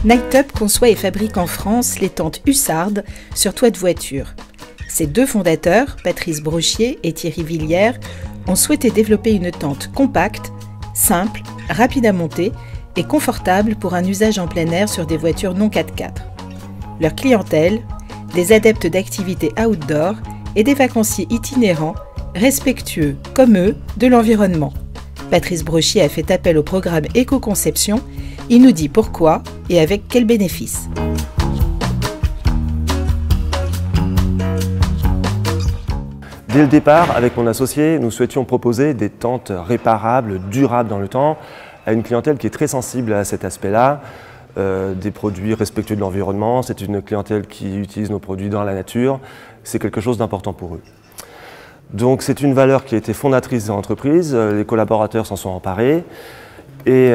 Night-Up conçoit et fabrique en France les tentes hussardes sur toit de voiture. Ses deux fondateurs, Patrice Brochier et Thierry Villière, ont souhaité développer une tente compacte, simple, rapide à monter et confortable pour un usage en plein air sur des voitures non 4x4. Leur clientèle, des adeptes d'activités outdoor et des vacanciers itinérants, respectueux, comme eux, de l'environnement. Patrice Brochier a fait appel au programme Éco-Conception. Il nous dit pourquoi et avec quels bénéfices. Dès le départ, avec mon associé, nous souhaitions proposer des tentes réparables, durables dans le temps, à une clientèle qui est très sensible à cet aspect-là, des produits respectueux de l'environnement. C'est une clientèle qui utilise nos produits dans la nature. C'est quelque chose d'important pour eux. Donc c'est une valeur qui a été fondatrice de l'entreprise. Les collaborateurs s'en sont emparés. Et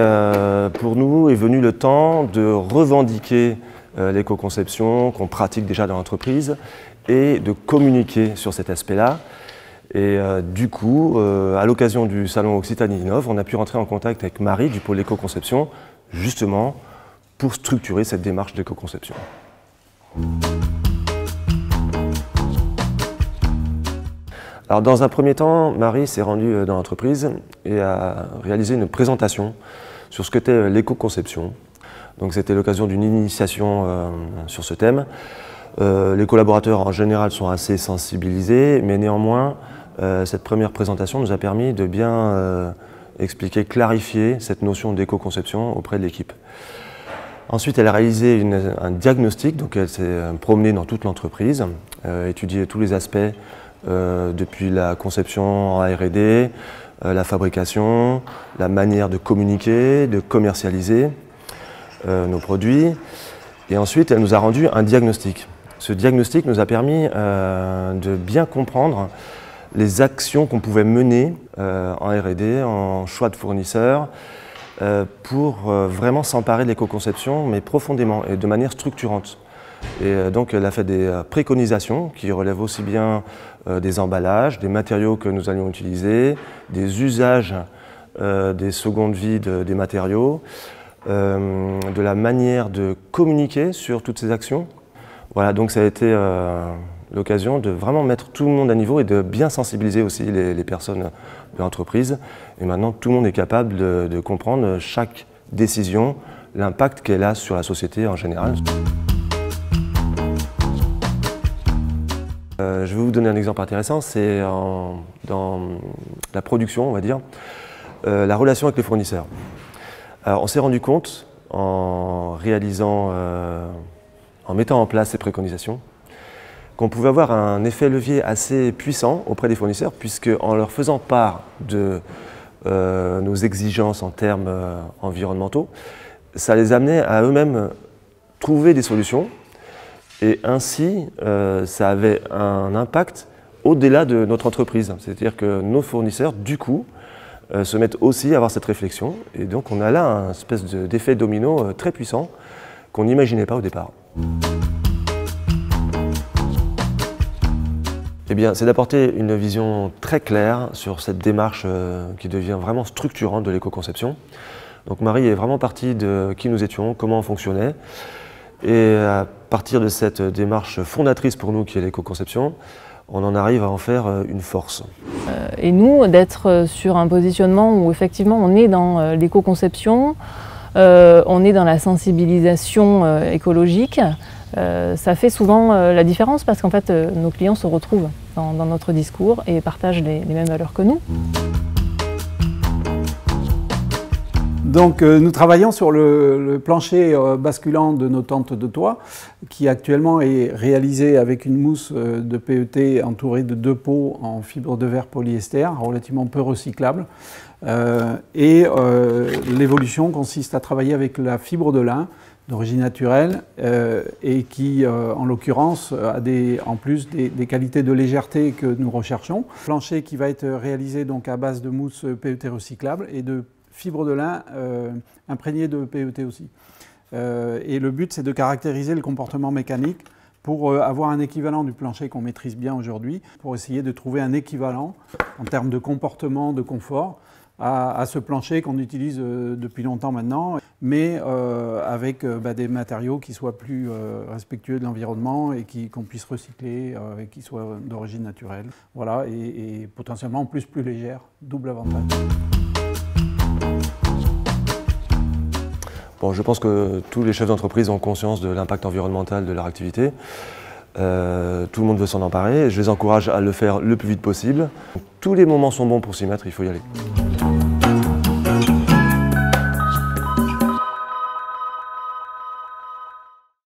pour nous est venu le temps de revendiquer l'éco-conception qu'on pratique déjà dans l'entreprise et de communiquer sur cet aspect-là. Et du coup, à l'occasion du salon Occitanie Innov, on a pu rentrer en contact avec Marie du pôle éco-conception, justement pour structurer cette démarche d'éco-conception. Alors, dans un premier temps, Marie s'est rendue dans l'entreprise et a réalisé une présentation sur ce qu'était l'éco-conception. Donc c'était l'occasion d'une initiation sur ce thème. Les collaborateurs en général sont assez sensibilisés, mais néanmoins, cette première présentation nous a permis de bien expliquer, clarifier cette notion d'éco-conception auprès de l'équipe. Ensuite, elle a réalisé un diagnostic, donc elle s'est promenée dans toute l'entreprise, étudié tous les aspects depuis la conception en R&D, la fabrication, la manière de communiquer, de commercialiser nos produits. Et ensuite, elle nous a rendu un diagnostic. Ce diagnostic nous a permis de bien comprendre les actions qu'on pouvait mener en R&D, en choix de fournisseurs, pour vraiment s'emparer de l'éco-conception, mais profondément et de manière structurante. Et donc elle a fait des préconisations qui relèvent aussi bien des emballages, des matériaux que nous allions utiliser, des usages des secondes vies des matériaux, de la manière de communiquer sur toutes ces actions. Voilà, donc ça a été l'occasion de vraiment mettre tout le monde à niveau et de bien sensibiliser aussi les personnes de l'entreprise. Et maintenant, tout le monde est capable de comprendre chaque décision, l'impact qu'elle a sur la société en général. Je vais vous donner un exemple intéressant, c'est dans la production, on va dire, la relation avec les fournisseurs. Alors, on s'est rendu compte, en réalisant, en mettant en place ces préconisations, qu'on pouvait avoir un effet levier assez puissant auprès des fournisseurs, puisque en leur faisant part de nos exigences en termes environnementaux, ça les amenait à eux-mêmes trouver des solutions. Et ainsi, ça avait un impact au-delà de notre entreprise. C'est-à-dire que nos fournisseurs, du coup, se mettent aussi à avoir cette réflexion. Et donc, on a là un espèce d'effet domino très puissant qu'on n'imaginait pas au départ. Eh bien, c'est d'apporter une vision très claire sur cette démarche qui devient vraiment structurante de l'éco-conception. Donc, Marie est vraiment partie de qui nous étions, comment on fonctionnait. Et à partir de cette démarche fondatrice pour nous qui est l'éco-conception, on en arrive à en faire une force. Et nous, d'être sur un positionnement où effectivement on est dans l'éco-conception, on est dans la sensibilisation écologique, ça fait souvent la différence parce qu'en fait nos clients se retrouvent dans notre discours et partagent les mêmes valeurs que nous. Donc nous travaillons sur le plancher basculant de nos tentes de toit qui actuellement est réalisé avec une mousse de PET entourée de 2 pots en fibre de verre polyester relativement peu recyclable. L'évolution consiste à travailler avec la fibre de lin d'origine naturelle et qui en l'occurrence a en plus des qualités de légèreté que nous recherchons. Plancher qui va être réalisé donc à base de mousse PET recyclable et de fibre de lin imprégnée de PET aussi. Et le but, c'est de caractériser le comportement mécanique pour avoir un équivalent du plancher qu'on maîtrise bien aujourd'hui, pour essayer de trouver un équivalent en termes de comportement, de confort, à ce plancher qu'on utilise depuis longtemps maintenant. mais avec des matériaux qui soient plus respectueux de l'environnement et qu'on puisse recycler et qui soient d'origine naturelle. Voilà, et potentiellement en plus légère, double avantage. Bon, je pense que tous les chefs d'entreprise ont conscience de l'impact environnemental de leur activité. Tout le monde veut s'en emparer et je les encourage à le faire le plus vite possible. Tous les moments sont bons pour s'y mettre, il faut y aller.